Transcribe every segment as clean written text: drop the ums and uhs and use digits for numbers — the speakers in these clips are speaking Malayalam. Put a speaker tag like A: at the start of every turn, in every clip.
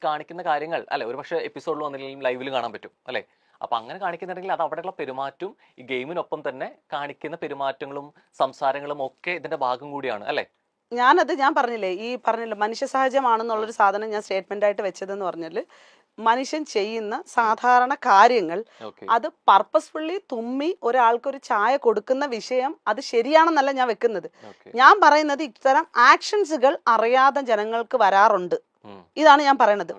A: കാണിക്കുന്ന കാര്യങ്ങൾ അല്ലെ ഒരു പക്ഷേ എപ്പിസോഡിൽ വന്നില്ലെങ്കിലും ലൈവിൽ കാണാൻ പറ്റും അല്ലെ. അപ്പൊ അങ്ങനെ കാണിക്കുന്നുണ്ടെങ്കിൽ അത് അവിടെയുള്ള പെരുമാറ്റവും ഈ ഗെയിമിനൊപ്പം തന്നെ കാണിക്കുന്ന പെരുമാറ്റങ്ങളും സംസാരങ്ങളും ഒക്കെ ഇതിന്റെ ഭാഗം കൂടിയാണ് അല്ലെ.
B: ഞാൻ പറഞ്ഞില്ലേ മനുഷ്യ സഹജമാണെന്നുള്ളൊരു സാധനം ഞാൻ സ്റ്റേറ്റ്മെന്റ് ആയിട്ട് വെച്ചതെന്ന് പറഞ്ഞാല് മനുഷ്യൻ ചെയ്യുന്ന സാധാരണ കാര്യങ്ങൾ അത് പർപ്പസ്ഫുള്ളി തുമ്മി ഒരാൾക്കൊരു ചായ കൊടുക്കുന്ന വിഷയം അത് ശരിയാണെന്നല്ല ഞാൻ വെക്കുന്നത്. ഞാൻ പറയുന്നത് ഇത്തരം ആക്ഷൻസുകൾ അറിയാതെ ജനങ്ങൾക്ക് വരാറുണ്ട്, ഇതാണ് ഞാൻ പറയണത്.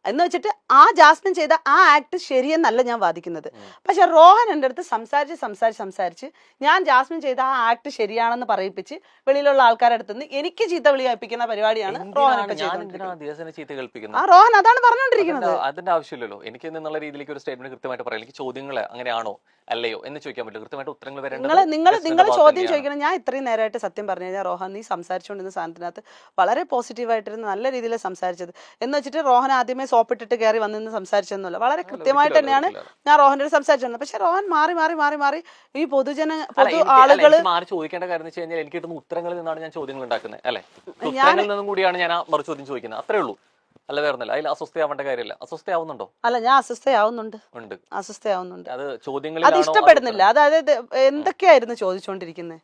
B: എന്ന് വെച്ചിട്ട് ആ ജാസ്മിൻ ചെയ്ത ആ ആക്ട് ശരിയെന്നല്ല ഞാൻ വാദിക്കുന്നത്. പക്ഷെ റോഹൻ എൻ്റെ അടുത്ത് സംസാരിച്ച് ഞാൻ ജാസ്മിൻ ചെയ്ത ആ ആക്ട് ശരിയാണെന്ന് പറയിപ്പിച്ച് വെളിയിലുള്ള ആൾക്കാരുടെ അടുത്ത് നിന്ന് എനിക്ക് ചീത്ത വിളി കേൾപ്പിക്കുന്ന പരിപാടിയാണ് റോഹൻ. റോഹൻ അതാണ് പറഞ്ഞുകൊണ്ടിരിക്കുന്നത്.
A: അതിന്റെ ആവശ്യമില്ലല്ലോ എനിക്ക് എന്നുള്ള രീതിയിലേക്ക് ഒരു സ്റ്റേറ്റ്മെന്റ് കൃത്യമായിട്ട് പറയാം. എനിക്ക് ചോദ്യങ്ങൾ അങ്ങനെയാണോ അല്ലയോ എന്ന് ചോദിക്കാൻ പറ്റില്ല. കൃത്യമായിട്ട് ഉത്തരങ്ങൾ
B: നിങ്ങൾ ചോദ്യം ചോദിക്കണം. ഞാൻ ഇത്രയും നേരമായിട്ട് സത്യം പറഞ്ഞു കഴിഞ്ഞാൽ റോഹൻ നീ സംസാരിച്ചുകൊണ്ടിരുന്ന സാധനത്തിനകത്ത് വളരെ പോസിറ്റീവായിട്ടിരുന്ന് നല്ല രീതിയിൽ സംസാരിച്ചത്. എന്ന് വെച്ചിട്ട് റോഹൻ ആദ്യമേ സോപ്പിട്ടിട്ട് കയറി വന്നിന്ന് സംസാരിച്ചെന്നല്ല, വളരെ കൃത്യമായിട്ട് തന്നെയാണ് ഞാൻ റോഹന്റെ സംസാരിച്ചത്. പക്ഷെ റോഹൻ മാറി ഈ പൊതു ആളുകൾ
A: ചോദിക്കേണ്ട കാര്യം എന്ന് വെച്ച് കഴിഞ്ഞാൽ എനിക്ക് കിട്ടുന്ന ഉത്തരങ്ങളിൽ നിന്നാണ് ഞാൻ ചോദ്യങ്ങൾ ഉണ്ടാക്കുന്നത് അല്ലെ. ഉത്തരങ്ങളിൽ നിന്നും കൂടിയാണ് ഞാൻ മറു ചോദ്യം ചോദിക്കുന്നത്, അത്രേ ഉള്ളൂ. അല്ല വേറൊന്നല്ല. അതിൽ അസ്വസ്ഥയാവേണ്ട കാര്യമില്ല. അസ്വസ്ഥയാവുന്നുണ്ടോ?
B: അല്ല ഞാൻ അസ്വസ്ഥയാവുന്നുണ്ട്. അത് ചോദ്യങ്ങൾ അത് ഇഷ്ടപ്പെടുന്നില്ല. അതായത് എന്തൊക്കെയായിരുന്നു ചോദിച്ചോണ്ടിരിക്കുന്നത്?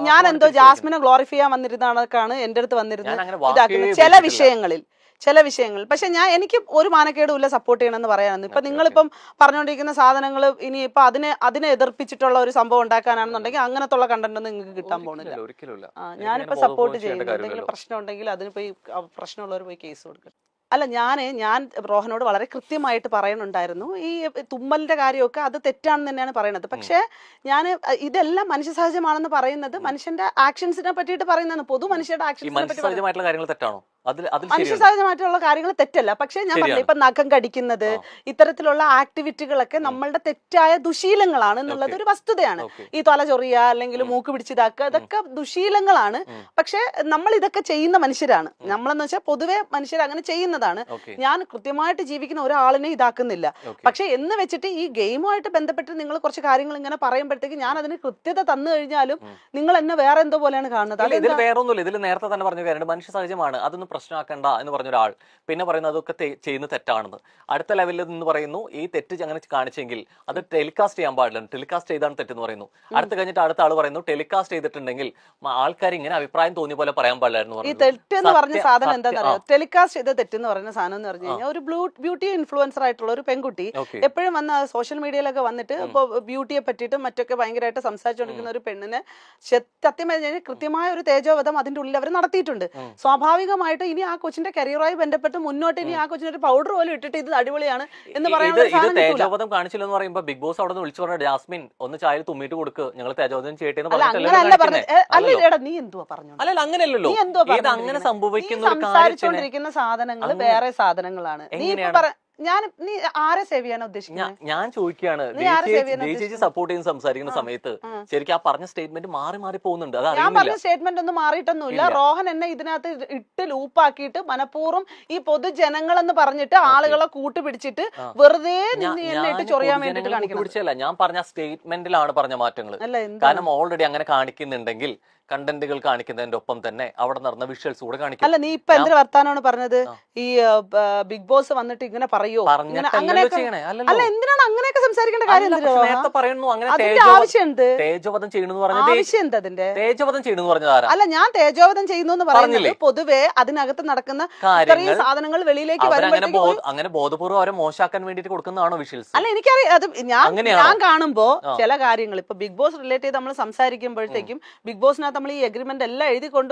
B: ഞാൻ എന്തോ ജാസ്മിനെ ഗ്ലോറിഫൈ ചെയ്യാൻ വന്നിരുന്നതാണ് എന്റെ അടുത്ത് വന്നിരുന്നത് ഇതാക്കുന്നത് ചില വിഷയങ്ങൾ. പക്ഷെ എനിക്ക് ഒരു മാനക്കേടും ഇല്ല സപ്പോർട്ട് ചെയ്യണമെന്ന് പറയാനാണ്. ഇപ്പൊ നിങ്ങളിപ്പം പറഞ്ഞുകൊണ്ടിരിക്കുന്ന സാധനങ്ങൾ ഇനി ഇപ്പൊ അതിനെ എതിർപ്പിച്ചിട്ടുള്ള ഒരു സംഭവം ഉണ്ടാക്കാനാണെന്നുണ്ടെങ്കിൽ അങ്ങനത്തെ കണ്ടന്റ് ഒന്നും നിങ്ങൾക്ക് കിട്ടാൻ പോകുന്നില്ല. ഞാനിപ്പോ സപ്പോർട്ട് ചെയ്യുന്നു. എന്തെങ്കിലും പ്രശ്നം ഉണ്ടെങ്കിൽ അതിന് പോയി പ്രശ്നമുള്ളവർ പോയി കേസ് കൊടുക്കും. അല്ല ഞാൻ റോഹനോട് വളരെ കൃത്യമായിട്ട് പറയുന്നുണ്ടായിരുന്നു ഈ തുമ്മലിന്റെ കാര്യമൊക്കെ അത് തെറ്റാണെന്ന് തന്നെയാണ് പറയുന്നത്. പക്ഷെ ഞാൻ ഇതെല്ലാം മനുഷ്യ സഹജമാണെന്ന് പറയുന്നത് മനുഷ്യന്റെ ആക്ഷൻസിനെ പറ്റിയിട്ട് പറയുന്നതാണ്. പൊതു മനുഷ്യരുടെ ആക്ഷൻസിനെ പറ്റി മനുഷ്യ സഹജമായിട്ടുള്ള കാര്യങ്ങൾ തെറ്റല്ല. പക്ഷെ ഞാൻ പറഞ്ഞില്ല ഇപ്പൊ നഖം കടിക്കുന്നത് ഇത്തരത്തിലുള്ള ആക്ടിവിറ്റികളൊക്കെ നമ്മളുടെ തെറ്റായ ദുശീലങ്ങളാണ് എന്നുള്ളത് ഒരു വസ്തുതയാണ്. ഈ തല ചൊറിയ അല്ലെങ്കിൽ മൂക്ക് പിടിച്ചിതാക്കുക ഇതൊക്കെ ദുശീലങ്ങളാണ്. പക്ഷെ നമ്മൾ ഇതൊക്കെ ചെയ്യുന്ന മനുഷ്യരാണ്. നമ്മളെന്ന് വെച്ചാൽ പൊതുവെ മനുഷ്യർ അങ്ങനെ ചെയ്യുന്നതാണ്. ഞാൻ കൃത്യമായിട്ട് ജീവിക്കുന്ന ഒരാളിനെ ഇതാക്കുന്നില്ല. പക്ഷെ എന്ന് വെച്ചിട്ട് ഈ ഗെയിമുമായിട്ട് ബന്ധപ്പെട്ട് നിങ്ങൾ കുറച്ച് കാര്യങ്ങൾ ഇങ്ങനെ പറയുമ്പോഴത്തേക്ക് ഞാൻ അതിന് കൃത്യത തന്നു കഴിഞ്ഞാലും നിങ്ങൾ എന്നെ വേറെ എന്തോ പോലെയാണ് കാണുന്നത്.
A: ഇതിൽ വേറെ ഒന്നുമില്ല. ഇതിൽ നേരത്തെ തന്നെ പറഞ്ഞു കാര്യമുണ്ട്. മനുഷ്യ സഹജമാണ്, അതൊന്നും പ്രശ്നമാക്കണ്ട എന്ന് പറഞ്ഞ ഒരാൾ പിന്നെ പറയുന്നത് അതൊക്കെ ചെയ്യുന്ന തെറ്റാണെന്ന്. അടുത്ത ലെവലിൽ നിന്ന് പറയുന്നു ഈ തെറ്റ് അങ്ങനെ കാണിച്ചെങ്കിൽ അത് ടെലികാസ്റ്റ് ചെയ്യാൻ പാടില്ല, ടെലികാസ്റ്റ് ചെയ്താണ് തെറ്റെന്ന് പറയുന്നു. അടുത്ത് കഴിഞ്ഞിട്ട് അടുത്ത ആൾ പറയുന്നു ടെലികാസ്റ്റ് ചെയ്തിട്ടുണ്ടെങ്കിൽ ആൾക്കാർ ഇങ്ങനെ അഭിപ്രായം തോന്നിയ പോലെ പറയാൻ പാടില്ലായിരുന്നു.
B: ഈ തെറ്റെന്ന് പറഞ്ഞ സാധനം എന്താണെന്ന് അറിയാം. ടെലികാസ്റ്റ് ചെയ്ത തെറ്റെന്ന് പറയുന്ന സാധനം എന്ന് പറഞ്ഞു കഴിഞ്ഞാൽ ഒരു ബ്യൂട്ടി ഇൻഫ്ലുവൻസർ ആയിട്ടുള്ള ഒരു പെൺകുട്ടി എപ്പോഴും വന്ന സോഷ്യൽ മീഡിയയിലൊക്കെ വന്നിട്ട് ഇപ്പൊ ബ്യൂട്ടിയെ പറ്റിയിട്ടും മറ്റൊക്കെ ഭയങ്കരമായിട്ട് സംസാരിച്ചുകൊണ്ടിരിക്കുന്ന ഒരു പെണ്ണിന് സത്യം പറഞ്ഞാൽ കൃത്യമായ ഒരു തേജോവധം അതിന്റെ ഉള്ളിൽ അവർ നടത്തിയിട്ടുണ്ട്. സ്വാഭാവികമായിട്ട് ഇനി ആ കൊച്ചിന്റെ കരിയറുമായി ബന്ധപ്പെട്ട് മുന്നോട്ട് ഇനി ആ കൊച്ചിന് ഒരു പൗഡർ പോലും ഇട്ടിട്ട് ഇത് അടിപൊളിയാണ് എന്ന് പറയാനുള്ള
A: തേജോവധം കാണിച്ചില്ലെന്ന് പറയുമ്പോൾ ബിഗ് ബോസ് അവിടെ നിന്ന് വിളിച്ചു പറഞ്ഞ ജാസ്മിൻ ഒന്ന് ചായയിൽ തുമ്മിട്ട് കൊടുക്കുക ഞങ്ങൾ തേജോവധം ചെയ്യട്ടെ എന്ന്
B: നീ എന്തുവാ പറഞ്ഞു?
A: അല്ല അങ്ങനെയല്ലോ. ഇത് അങ്ങനെ സംഭവിക്കുന്ന
B: സംസാരിച്ചുകൊണ്ടിരിക്കുന്ന സാധനങ്ങൾ വേറെ സാധനങ്ങളാണ്. നീ ആരെ സേവ് ചെയ്യാനാ ഉദ്ദേശിക്കുന്നത്?
A: ഞാൻ ചോദിക്കുകയാണ്. സപ്പോർട്ട് ചെയ്യുന്ന സംസാരിക്കുന്ന സമയത്ത് ശരിക്കും ആ പറഞ്ഞ സ്റ്റേറ്റ്മെന്റ് മാറി പോകുന്നുണ്ട്.
B: ഞാൻ പറഞ്ഞ സ്റ്റേറ്റ്മെന്റ് ഒന്നും മാറിയിട്ടൊന്നുമില്ല. റോഹൻ എന്നെ ഇതിനകത്ത് ഇട്ട് ലൂപ്പാക്കിയിട്ട് മനഃപൂർവ്വം ഈ പൊതുജനങ്ങൾ എന്ന് പറഞ്ഞിട്ട് ആളുകളെ കൂട്ടുപിടിച്ചിട്ട് വെറുതെ എന്നെ ഇട്ട് ചൊറിയാൻ വേണ്ടിട്ട് കാണിക്കണം.
A: ഞാൻ പറഞ്ഞ സ്റ്റേറ്റ്മെന്റിലാണ് പറഞ്ഞ മാറ്റങ്ങൾ. കാരണം ഓൾറെഡി അങ്ങനെ കാണിക്കുന്നുണ്ടെങ്കിൽ കണ്ടന്റുകൾ കാണിക്കുന്നതിന്റെ ഒപ്പം തന്നെ അവിടെ നടന്ന വിഷ്വൽസ് കൂടെ കാണിക്കും.
B: അല്ല നീ ഇപ്പൊ എന്തൊരു വർത്താനമാണ് പറഞ്ഞത്? ഈ ബിഗ് ബോസ് വന്നിട്ട് ഇങ്ങനെ പറയോ? അല്ല എന്തിനാണ് അങ്ങനെയൊക്കെ സംസാരിക്കേണ്ട കാര്യം?
A: നേരത്തെ പറയുന്നു അങ്ങനെ തേജോവധം ചെയ്യണമെന്ന് പറഞ്ഞത്
B: ആവശ്യം എന്താ അതിന്റെ?
A: തേജോവധം ചെയ്യണമെന്ന് പറഞ്ഞത്
B: അല്ല ഞാൻ തേജോവധം ചെയ്യുന്നു എന്ന് പറയുന്നത് പൊതുവെ അതിനകത്ത് നടക്കുന്ന ഇത്രയും സാധനങ്ങൾ വെളിയിലേക്ക്
A: അങ്ങനെ ബോധപൂർവ്വം അവരെ മോശമാക്കാൻ വേണ്ടിട്ട് കൊടുക്കുന്നതാണോ വിഷ്വൽസ്?
B: അല്ല എനിക്കറിയാം. അത് ഞാൻ കാണുമ്പോ ചില കാര്യങ്ങൾ ഇപ്പൊ ബിഗ് ബോസ് റിലേറ്റ് ചെയ്ത് നമ്മൾ സംസാരിക്കുമ്പോഴത്തേക്കും ബിഗ് ബോസിനകത്ത് നമ്മൾ ഈ എഗ്രിമെന്റ് എല്ലാം എഴുതി കൊണ്ട്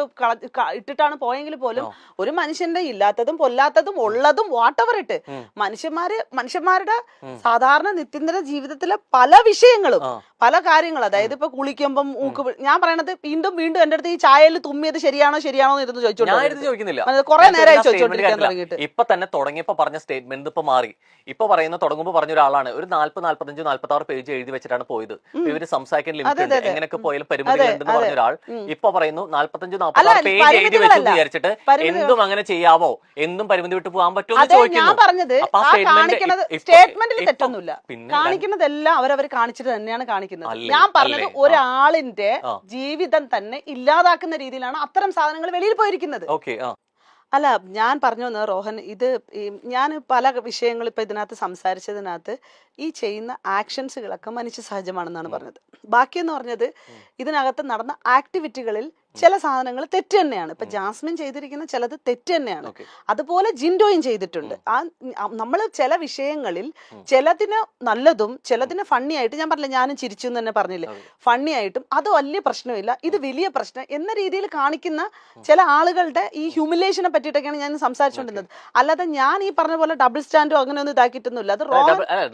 B: ഇട്ടിട്ടാണ് പോയെങ്കിൽ പോലും ഒരു മനുഷ്യന്റെ ഇല്ലാത്തതും പൊല്ലാത്തതും ഉള്ളതും വാട്ടവർ ഇട്ട് മനുഷ്യന്മാരുടെ സാധാരണ നിത്യന്തര ജീവിതത്തിലെ പല വിഷയങ്ങളും പല കാര്യങ്ങളും, അതായത് ഇപ്പൊ കുളിക്കുമ്പം ഞാൻ പറയണത് വീണ്ടും എന്റെ അടുത്ത് ഈ ചായയിൽ തുമ്മിയത് ശരിയാണോ എന്ന് ഇരുന്ന് ചോദിച്ചോണ്ടിരിക്കുന്നില്ല. കുറെ നേരമായി ചോദിച്ചോണ്ടിരിക്കാൻ തുടങ്ങിയിട്ട്.
A: ഇപ്പൊ തന്നെ തുടങ്ങിയപ്പോ പറഞ്ഞ സ്റ്റേറ്റ്മെന്റ് ഇപ്പൊ മാറി. ഇപ്പൊ പറയുന്ന തുടങ്ങുമ്പോ പറഞ്ഞ ഒരാളാണ് ഒരു 40, 45, 46 പേജ് എഴുതി വെച്ചിട്ടാണ് പോയത്. ഇവര് സംസാരിക്കാൻ ലിമിറ്റ് ഉണ്ട്, എങ്ങനെയൊക്കെ പോയാലും പരിമിതികൾ ഉണ്ടെന്ന് പറഞ്ഞ ഒരാൾ ഇപ്പൊ പറയുന്നു 45, 46 പേജ് എഴുതി വെച്ച് വിചാരിച്ചിട്ട് എന്തും അങ്ങനെ ചെയ്യാവോ, എന്തും പരിമിതി വിട്ട് പോകാൻ പറ്റുമോ
B: ചോദിക്കുന്നത്. സ്റ്റേറ്റ്മെന്റിൽ തെറ്റൊന്നുമില്ല, കാണിക്കുന്നതെല്ലാം അവരവർ കാണിച്ചിട്ട് തന്നെയാണ് കാണിക്കുന്നത്. ഞാൻ പറഞ്ഞത് ഒരാളിന്റെ ജീവിതം തന്നെ ഇല്ലാതാക്കുന്ന രീതിയിലാണ് അത്തരം സാധനങ്ങൾ വെളിയിൽ പോയിരിക്കുന്നത്. അല്ല, ഞാൻ പറഞ്ഞു വന്നത് റോഹൻ, ഇത് ഞാൻ പല വിഷയങ്ങൾ ഇപ്പൊ ഇതിനകത്ത് സംസാരിച്ചതിനകത്ത് ഈ ചെയ്യുന്ന ആക്ഷൻസുകളൊക്കെ മനുഷ്യ സഹജമാണെന്നാണ് പറഞ്ഞത്. ബാക്കിയെന്ന് പറഞ്ഞത് ഇതിനകത്ത് നടന്ന ആക്ടിവിറ്റികളിൽ ചില സാധനങ്ങൾ തെറ്റ് തന്നെയാണ്. ഇപ്പൊ ജാസ്മിൻ ചെയ്തിരിക്കുന്ന ചിലത് തെറ്റ് തന്നെയാണ്. അതുപോലെ ജിൻഡോയും ചെയ്തിട്ടുണ്ട്. നമ്മൾ ചില വിഷയങ്ങളിൽ ചിലതിന് നല്ലതും ചിലതിന് ഫണ്ണി ആയിട്ട്, ഞാൻ പറഞ്ഞില്ല ഞാനും ചിരിച്ചു എന്ന് തന്നെ പറഞ്ഞില്ലേ, ഫണ്ണി ആയിട്ടും അത് വലിയ പ്രശ്നമില്ല, ഇത് വലിയ പ്രശ്നം എന്ന രീതിയിൽ കാണിക്കുന്ന ചില ആളുകളുടെ ഈ ഹ്യൂമിലേഷനെ പറ്റിയിട്ടൊക്കെയാണ് ഞാൻ സംസാരിച്ചുകൊണ്ടിരുന്നത്. അല്ലാതെ ഞാൻ ഈ പറഞ്ഞ പോലെ ഡബിൾ സ്റ്റാൻഡോ അങ്ങനെ ഒന്നും ഇതാക്കിയിട്ടൊന്നുമില്ല. അത്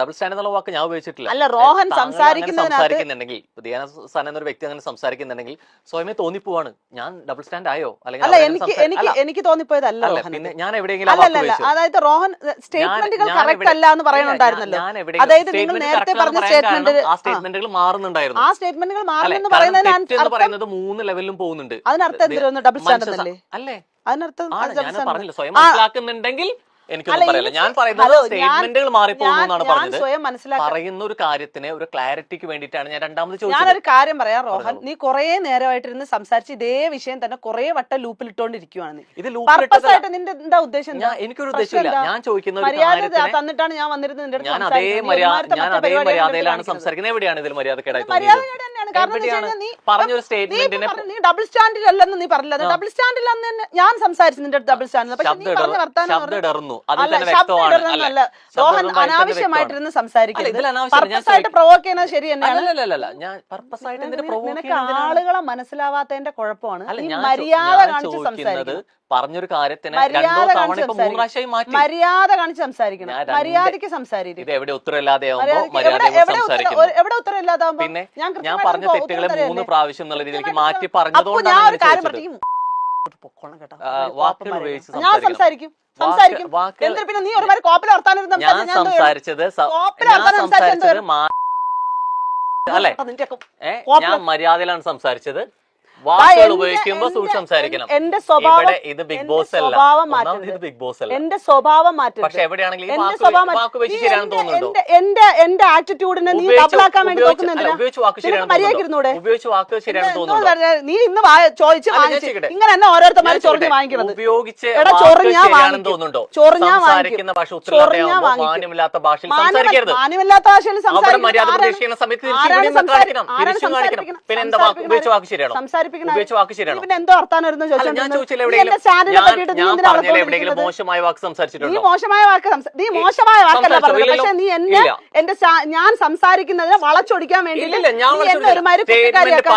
A: ഡബിൾ സ്റ്റാൻഡ് എന്നുള്ള വാക്ക് ഞാൻ ഉപയോഗിച്ചിട്ടില്ല.
B: അല്ല, റോഹൻ സംസാരിക്കുന്നതിനകത്ത്
A: ദിയാന സന എന്നൊരു വ്യക്തി അങ്ങനെ സംസാരിക്കുന്നുണ്ടെങ്കിൽ സ്വയമേ തോന്നിപ്പോവാണ് ഞാൻ ഡബിൾ സ്റ്റാൻഡ് ആയോ,
B: അല്ല എനിക്ക് തോന്നിപ്പോയതല്ല റോഹൻ.
A: പിന്നെ ഞാൻ എവിടെയെങ്കിലും
B: അല്ലല്ല, അതായത് റോഹൻ സ്റ്റേറ്റ്മെന്റുകൾ കറക്റ്റ് അല്ല എന്ന് പറയണുണ്ടായിരുന്നല്ലോ. അതായത് നിങ്ങൾ നേരത്തെ പറഞ്ഞ
A: ആ സ്റ്റേറ്റ്മെന്റുകൾ മാറുന്നുണ്ടായിരുന്നു.
B: ആ സ്റ്റേറ്റ്മെന്റുകൾ മാറുന്നെന്ന് പറയുന്നത്
A: 3 ലെവലിലും പോകുന്നുണ്ട്.
B: അതിനർത്ഥം എന്തിനൊന്ന് ഡബിൾ സ്റ്റാൻഡ് അല്ലേ?
A: അല്ലേ,
B: അതിനർത്ഥം
A: ഞാൻ പറഞ്ഞില്ല സ്വയം മനസ്സിലാക്കുന്നുണ്ടെങ്കിൽ എനിക്കൊന്നും പറയില്ല. ഞാൻ പറയുന്നത് സ്റ്റേറ്റ്മെന്റുകൾ മാറിപ്പോകുന്നാണ് പറഞ്ഞത്. പറയുന്ന ഒരു കാര്യത്തിന് ഒരു ക്ലാരിറ്റിക്ക് വേണ്ടിയിട്ടാണ് ഞാൻ രണ്ടാമത് ചോദിച്ചത്.
B: ഞാനൊരു കാര്യം പറയാം റോഹൻ, നീ കുറെ നേരമായിട്ടിരുന്ന് സംസാരിച്ച് ഇതേ വിഷയം തന്നെ കുറെ വട്ടം ലൂപ്പിൽ ഇട്ടോണ്ടിരിക്കുവാണ്.
A: ഇത്
B: നിന്റെ എന്താ ഉദ്ദേശം?
A: എനിക്കൊരു ഉദ്ദേശമില്ല. ഞാൻ ചോദിക്കുന്ന
B: മര്യാദ തന്നിട്ടാണ് ഞാൻ വന്നിരുന്നത്.
A: ഞാൻ അതേ മര്യാദയിലാണ് സംസാരിക്കുന്നത്. എവിടെയാണ് ഇതിൽ മര്യാദക്കേടായി പറഞ്ഞൊരു സ്റ്റേറ്റ്മെന്റിനെ
B: നീ ഡബിൾ സ്റ്റാൻഡിൽ അല്ലെന്ന് നീ പറഞ്ഞില്ല. ഡബിൾ സ്റ്റാൻഡിൽ അന്ന് ഞാൻ സംസാരിച്ചു നിന്റെ ഡബിൾ സ്റ്റാൻഡിൽ.
A: ശബ്ദം ഇടർന്നു.
B: റോഹൻ അനാവശ്യമായിട്ടിരുന്ന് സംസാരിക്കുന്നത് പ്രൊവോക്ക് ചെയ്യുന്നത് ശരി തന്നെയാണ്. നിനക്ക് ആളുകളെ മനസ്സിലാവാത്തതിന്റെ കുഴപ്പമാണ്. മര്യാദ കാണിച്ച് സംസാരിക്കുന്നത്.
A: പറഞ്ഞൊരു കാര്യത്തിന്
B: മര്യാദ കാണിച്ച് സംസാരിക്കണം. മര്യാദയ്ക്ക് സംസാരിക്കും.
A: ഇത് എവിടെ ഉത്തരവില്ലാതെയാവുമ്പോ
B: എവിടെ ഉത്തരവില്ലാതാവുമ്പോ
A: പിന്നെ ഞാൻ പറഞ്ഞ തെറ്റുകളെ 3 പ്രാവശ്യം എന്നുള്ള രീതിയിലേക്ക് മാറ്റി പറഞ്ഞതുകൊണ്ടാണ് വാക്കുകൾ ഉപയോഗിച്ച്
B: ഞാൻ സംസാരിക്കും. പിന്നെ നീ ഒരുമാതിരി കോപ്പിൽ വർത്താനം
A: സംസാരിച്ചത് അല്ലെ, ഞാൻ മര്യാദയിലാണ് സംസാരിച്ചത്. വാക്കുകൾ ഉപയോഗിക്കുമ്പോ സൂക്ഷിച്ച് സംസാരിക്കണം.
B: എന്റെ സ്വഭാവം
A: ഇത് ബിഗ് ബോസ് അല്ല, ഇത് ബിഗ് ബോസ് അല്ല.
B: എന്റെ സ്വഭാവം മാറ്റും.
A: പക്ഷെ എവിടെയാണെങ്കിലും
B: എന്റെ ആറ്റിറ്റ്യൂഡിനെ നീ ഡബിളാക്കാൻ വേണ്ടി നോക്കുന്നില്ല.
A: ഉപയോഗിച്ച് വാക്ക് ശരിയാണെന്ന് തോന്നുന്നു.
B: നീ ഇന്ന് ചോദിച്ച് ഇങ്ങനെ തന്നെ ഓരോരുത്തർ ചൊറിഞ്ഞ് വാങ്ങിക്കണം.
A: ഉപയോഗിച്ച് തോന്നുന്നുണ്ടോ? സംസാരിക്കുന്ന ഭാഷ മാന്യമില്ലാത്ത ഭാഷയിൽ സംസാരിക്കരുത്.
B: മാന്യമില്ലാത്ത ഭാഷയിൽ
A: മര്യാദ പ്രതീക്ഷിക്കുന്ന സമയത്ത് കാണിക്കണം. പിന്നെ എന്താ ഉപയോഗിച്ച് വാക്ക് ശരിയാണോ? ഉപയോഗിച്ച വാക്ക് ശരിയാണോ?
B: പിന്നെ എന്തോ വർത്താനായിരുന്നു
A: ഞാൻ ചോദിച്ചില്ല. എവിടെയെങ്കിലും മോശമായ വാക്ക് സംസാരിച്ചിട്ടുണ്ടോ?
B: നീ മോശമായ വാക്കല്ല പറഞ്ഞത്. പക്ഷെ നീ എന്റെ ഞാൻ സംസാരിക്കുന്നതിനെ വളച്ചൊടിക്കാൻ വേണ്ടി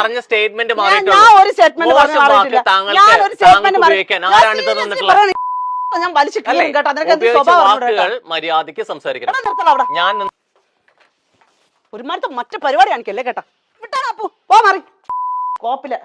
A: പറഞ്ഞ സ്റ്റേറ്റ്മെന്റ്
B: ഞാൻ ഒരു സ്റ്റേറ്റ്മെന്റ് ഞാൻ വലിച്ചു
A: വാക്കുകൾ മര്യാദയ്ക്ക് സംസാരിക്കണം. ഞാൻ
B: ഒരുമാരത്തെ മറ്റു പരിപാടി കാണിക്കല്ലേ കേട്ടാ. വിട്ടാ പോ മാറി കോപ്പില്